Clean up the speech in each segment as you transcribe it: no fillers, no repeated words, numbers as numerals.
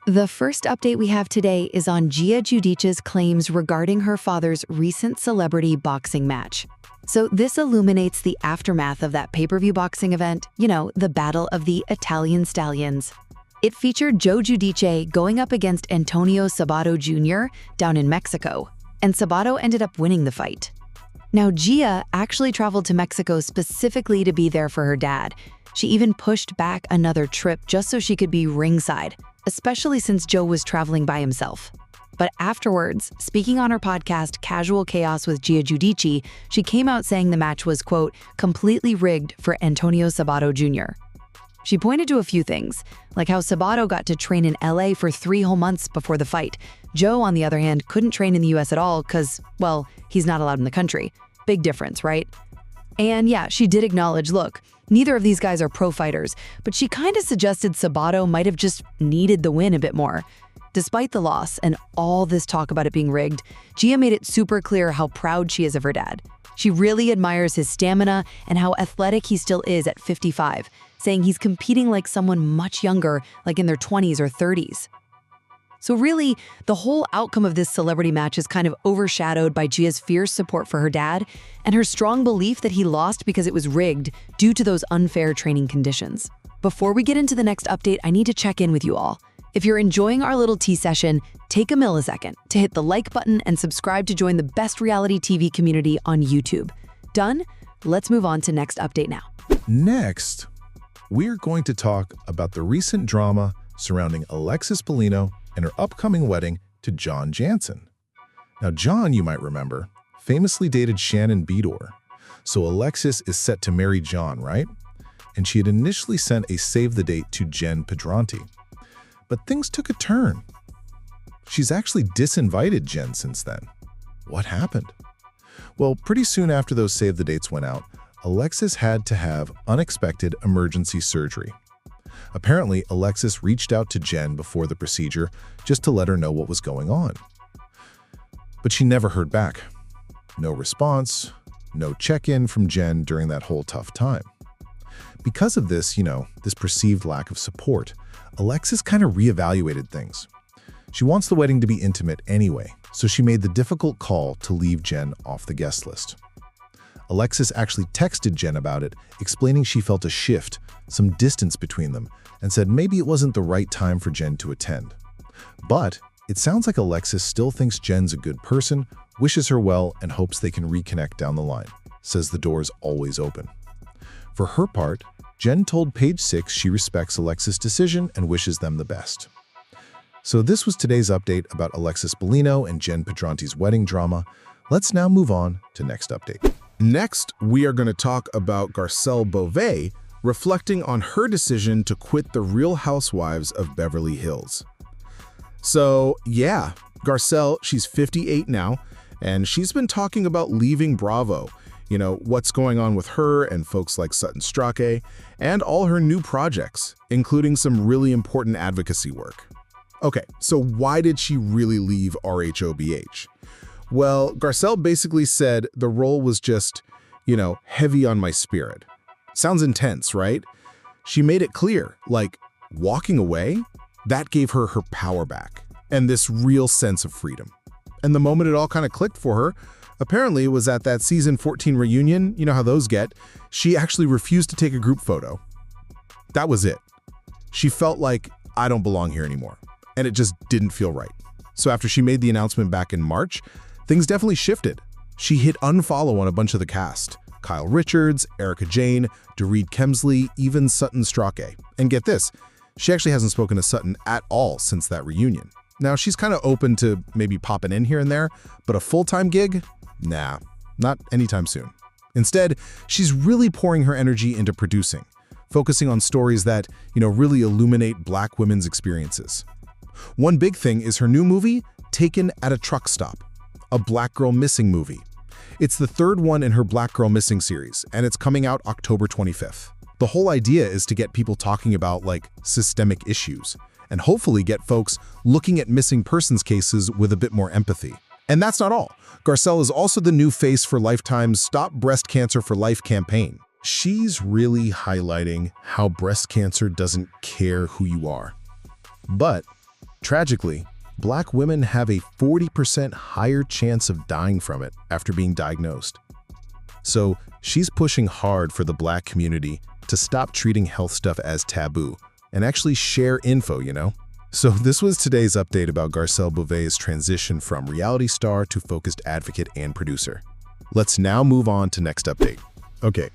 The first update we have today is on Giudice's claims regarding her father's recent celebrity boxing match. So this illuminates the aftermath of that pay-per-view boxing event, the Battle of the Italian Stallions. It featured Joe Giudice going up against Antonio Sabato Jr. down in Mexico, and Sabato ended up winning the fight. Now, Gia actually traveled to Mexico specifically to be there for her dad. She even pushed back another trip just so she could be ringside, especially since Joe was traveling by himself. But afterwards, speaking on her podcast, Casual Chaos with Giudice, she came out saying the match was, quote, completely rigged for Antonio Sabato Jr. She pointed to a few things, like how Sabato got to train in LA for 3 whole months before the fight. Joe, on the other hand, couldn't train in the US at all because, well, he's not allowed in the country. Big difference, right? And yeah, she did acknowledge, look, neither of these guys are pro fighters, but she kind of suggested Sabato might have just needed the win a bit more. Despite the loss and all this talk about it being rigged, Gia made it super clear how proud she is of her dad. She really admires his stamina and how athletic he still is at 55, saying he's competing like someone much younger, like in their 20s or 30s. So really, the whole outcome of this celebrity match is kind of overshadowed by Gia's fierce support for her dad and her strong belief that he lost because it was rigged due to those unfair training conditions. Before we get into the next update, I need to check in with you all. If you're enjoying our little tea session, take a millisecond to hit the like button and subscribe to join the best reality TV community on YouTube. Done? Let's move on to next update now. Next, we're going to talk about the recent drama surrounding Alexis Bellino and her upcoming wedding to John Jansen. Now, John, you might remember, famously dated Shannon Beador. So Alexis is set to marry John, right? And she had initially sent a save the date to Jenn Pedranti. But things took a turn. She's actually disinvited Jenn since then. What happened? Well, pretty soon after those save the dates went out, Alexis had to have unexpected emergency surgery. Apparently, Alexis reached out to Jenn before the procedure just to let her know what was going on. But she never heard back. No response, no check-in from Jenn during that whole tough time. Because of this, this perceived lack of support, Alexis kind of reevaluated things. She wants the wedding to be intimate anyway, so she made the difficult call to leave Jenn off the guest list. Alexis actually texted Jenn about it, explaining she felt a shift, some distance between them, and said maybe it wasn't the right time for Jenn to attend. But it sounds like Alexis still thinks Jenn's a good person, wishes her well, and hopes they can reconnect down the line, says the door's always open. For her part, Jenn told Page 6 she respects Alexis' decision and wishes them the best. So this was today's update about Alexis Bellino and Jenn Pedranti's wedding drama. Let's now move on to next update. Next, we are going to talk about Garcelle Beauvais reflecting on her decision to quit the Real Housewives of Beverly Hills. So yeah, Garcelle, she's 58 now, and she's been talking about leaving Bravo. What's going on with her and folks like Sutton Stracke, and all her new projects, including some really important advocacy work. Okay, so why did she really leave RHOBH? Well, Garcelle basically said the role was just, heavy on my spirit. Sounds intense, right? She made it clear, like, walking away, that gave her her power back, and this real sense of freedom. And the moment it all kind of clicked for her, apparently it was at that season 14 reunion, you know how those get, she actually refused to take a group photo. That was it. She felt like, I don't belong here anymore, and it just didn't feel right. So after she made the announcement back in March, things definitely shifted. She hit unfollow on a bunch of the cast. Kyle Richards, Erica Jane, Dorit Kemsley, even Sutton Stracke. And get this, she actually hasn't spoken to Sutton at all since that reunion. Now, she's kind of open to maybe popping in here and there, but a full-time gig? Nah, not anytime soon. Instead, she's really pouring her energy into producing, focusing on stories that, really illuminate Black women's experiences. One big thing is her new movie, Taken at a Truck Stop, a Black Girl Missing movie. It's the third one in her Black Girl Missing series, and it's coming out October 25th. The whole idea is to get people talking about, systemic issues, and hopefully get folks looking at missing persons cases with a bit more empathy. And that's not all. Garcelle is also the new face for Lifetime's Stop Breast Cancer for Life campaign. She's really highlighting how breast cancer doesn't care who you are. But Tragically, Black women have a 40% higher chance of dying from it after being diagnosed. So she's pushing hard for the Black community to stop treating health stuff as taboo and actually share info, you know? So this was today's update about Garcelle Beauvais' transition from reality star to focused advocate and producer. Let's now move on to next update. Okay,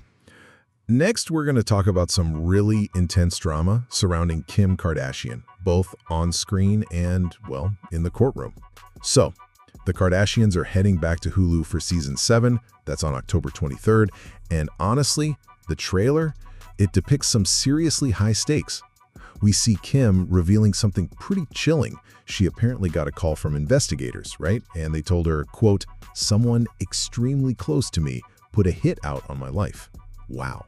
next we're going to talk about some really intense drama surrounding Kim Kardashian, both on screen and, well, in the courtroom. So, the Kardashians are heading back to Hulu for season 7, that's on October 23rd, and honestly, the trailer, it depicts some seriously high stakes. We see Kim revealing something pretty chilling. She apparently got a call from investigators, right? And they told her, quote, "Someone extremely close to me put a hit out on my life." Wow.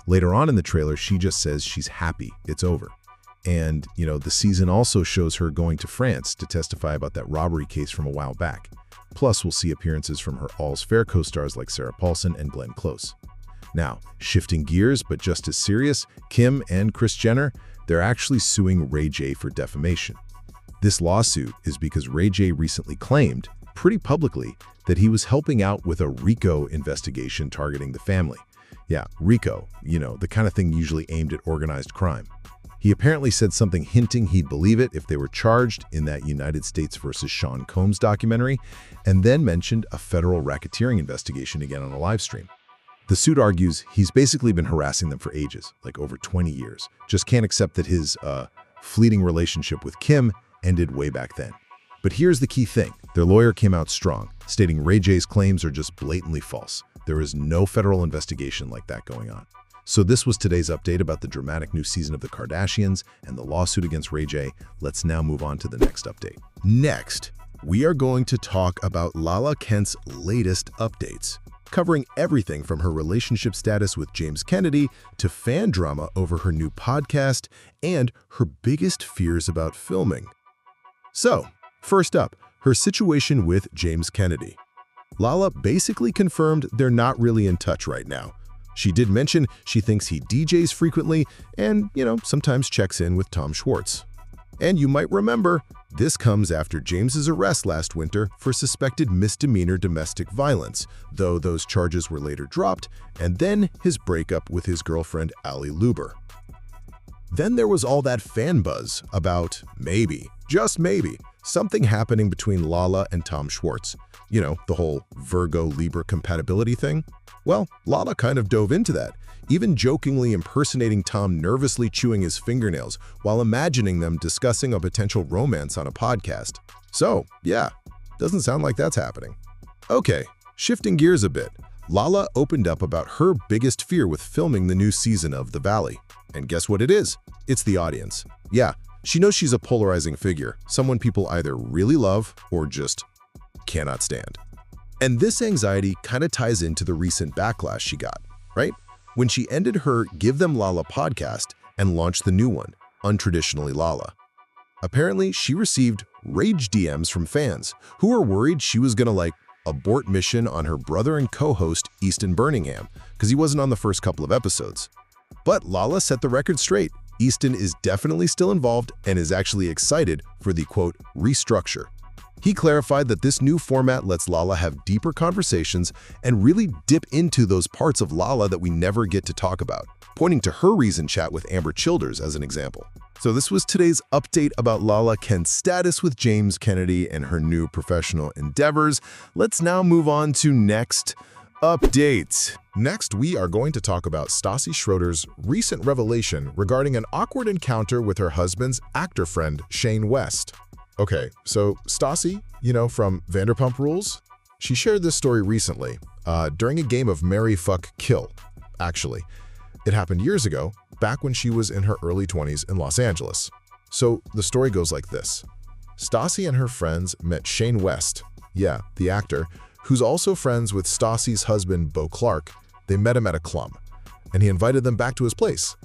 Later on in the trailer, she just says she's happy it's over. And, you know, the season also shows her going to France to testify about that robbery case from a while back. Plus, we'll see appearances from her All's Fair co-stars like Sarah Paulson and Glenn Close. Now, shifting gears, but just as serious, Kim and Kris Jenner, they're actually suing RHOBH for defamation. This lawsuit is because RHOBH recently claimed, pretty publicly, that he was helping out with a RICO investigation targeting the family. Yeah, RICO, you know, the kind of thing usually aimed at organized crime. He apparently said something hinting he'd believe it if they were charged in that United States versus Sean Combs documentary, and then mentioned a federal racketeering investigation again on a live stream. The suit argues he's basically been harassing them for ages, like over 20 years. Just can't accept that his fleeting relationship with Kim ended way back then. But here's the key thing. Their lawyer came out strong, stating RHOBH's claims are just blatantly false. There is no federal investigation like that going on. So this was today's update about the dramatic new season of the Kardashians and the lawsuit against RHOBH. Let's now move on to the next update. Next, we are going to talk about Lala Kent's latest updates, covering everything from her relationship status with James Kennedy to fan drama over her new podcast and her biggest fears about filming. So, first up, her situation with James Kennedy. Lala basically confirmed they're not really in touch right now. She did mention she thinks he DJs frequently and, you know, sometimes checks in with Tom Schwartz. And you might remember, this comes after James's arrest last winter for suspected misdemeanor domestic violence, though those charges were later dropped, and then his breakup with his girlfriend Ali Luber. Then there was all that fan buzz about maybe, just maybe, something happening between Lala and Tom Schwartz. You know, the whole Virgo-Libra compatibility thing. Well, Lala kind of dove into that, even jokingly impersonating Tom nervously chewing his fingernails while imagining them discussing a potential romance on a podcast. So, yeah, doesn't sound like that's happening. Okay, shifting gears a bit, Lala opened up about her biggest fear with filming the new season of The Valley. And guess what it is? It's the audience. Yeah, she knows she's a polarizing figure, someone people either really love or just cannot stand. And this anxiety kind of ties into the recent backlash she got, right? When she ended her Give Them Lala podcast and launched the new one, Untraditionally Lala. Apparently, she received rage DMs from fans who were worried she was gonna abort mission on her brother and co-host Easton Birmingham because he wasn't on the first couple of episodes. But Lala set the record straight. Easton is definitely still involved and is actually excited for the, quote, restructure. He clarified that this new format lets Lala have deeper conversations and really dip into those parts of Lala that we never get to talk about, pointing to her recent chat with Amber Childers as an example. So this was today's update about Lala Kent's status with James Kennedy and her new professional endeavors. Let's now move on to next update. Next, we are going to talk about Stassi Schroeder's recent revelation regarding an awkward encounter with her husband's actor friend, Shane West. Okay, so Stassi, you know, from Vanderpump Rules, she shared this story recently during a game of Marry, Fuck, Kill. Actually, it happened years ago, back when she was in her early 20s in Los Angeles. So the story goes like this. Stassi and her friends met Shane West, yeah, the actor, who's also friends with Stassi's husband, Beau Clark. They met him at a club, and he invited them back to his place.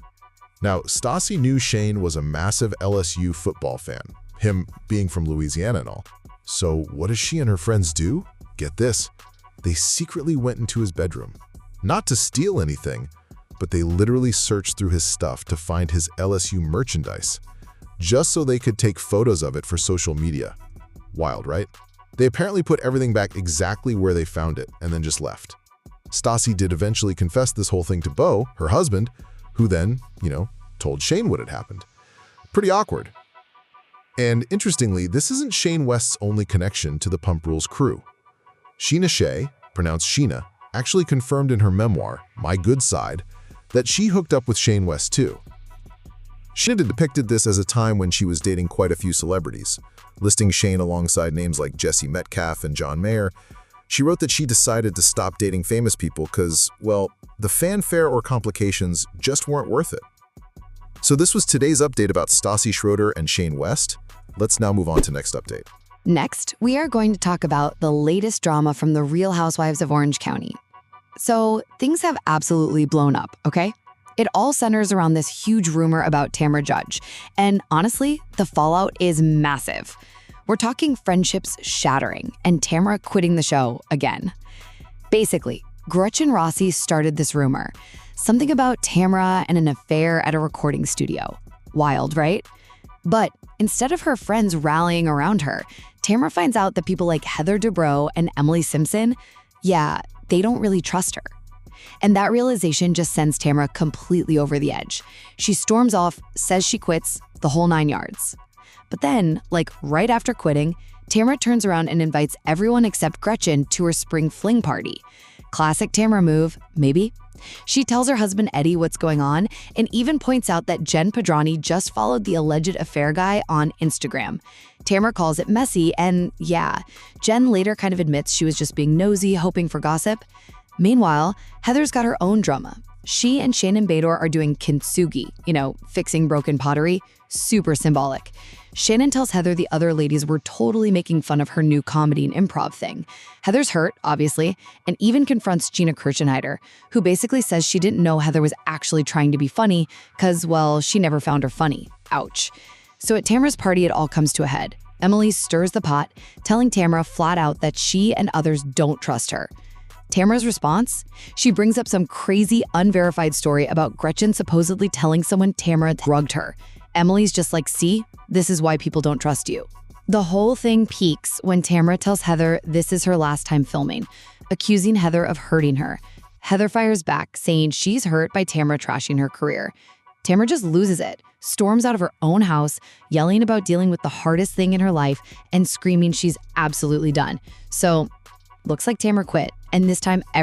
Now, Stassi knew Shane was a massive LSU football fan, him being from Louisiana and all. So what does she and her friends do? Get this. They secretly went into his bedroom. Not to steal anything, but they literally searched through his stuff to find his LSU merchandise. just so they could take photos of it for social media. Wild, right? They apparently put everything back exactly where they found it and then just left. Stassi did eventually confess this whole thing to Beau, her husband, who then, told Shane what had happened. Pretty awkward. And interestingly, this isn't Shane West's only connection to the Pump Rules crew. Scheana Shay, pronounced Sheena, actually confirmed in her memoir, My Good Side, that she hooked up with Shane West too. Sheena depicted this as a time when she was dating quite a few celebrities, listing Shane alongside names like Jesse Metcalfe and John Mayer. She wrote that she decided to stop dating famous people because, well, the fanfare or complications just weren't worth it. So this was today's update about Stassi Schroeder and Shane West. Let's now move on to next update. Next, we are going to talk about the latest drama from the Real Housewives of Orange County. So things have absolutely blown up, okay? It all centers around this huge rumor about Tamra Judge. And honestly, the fallout is massive. We're talking friendships shattering and Tamra quitting the show again. Basically, Gretchen Rossi started this rumor. Something about Tamra and an affair at a recording studio. Wild, right? But instead of her friends rallying around her, Tamra finds out that people like Heather Dubrow and Emily Simpson, they don't really trust her. And that realization just sends Tamra completely over the edge. She storms off, says she quits, the whole 9 yards. But then, right after quitting, Tamra turns around and invites everyone except Gretchen to her spring fling party. Classic Tamra move, maybe? She tells her husband Eddie what's going on and even points out that Jenn Pedranti just followed the alleged affair guy on Instagram. Tamra calls it messy and Jenn later kind of admits she was just being nosy, hoping for gossip. Meanwhile, Heather's got her own drama. She and Shannon Bador are doing kintsugi, fixing broken pottery. Super symbolic. Shannon tells Heather the other ladies were totally making fun of her new comedy and improv thing. Heather's hurt, obviously, and even confronts Gina Kirchenheiter, who basically says she didn't know Heather was actually trying to be funny because, well, she never found her funny. Ouch. So at Tamra's party, it all comes to a head. Emily stirs the pot, telling Tamra flat out that she and others don't trust her. Tamra's response? She brings up some crazy, unverified story about Gretchen supposedly telling someone Tamra drugged her. Emily's just like, see, this is why people don't trust you. The whole thing peaks when Tamra tells Heather this is her last time filming, accusing Heather of hurting her. Heather fires back, saying she's hurt by Tamra trashing her career. Tamra just loses it, storms out of her own house, yelling about dealing with the hardest thing in her life and screaming she's absolutely done. So, looks like Tamra quit, and this time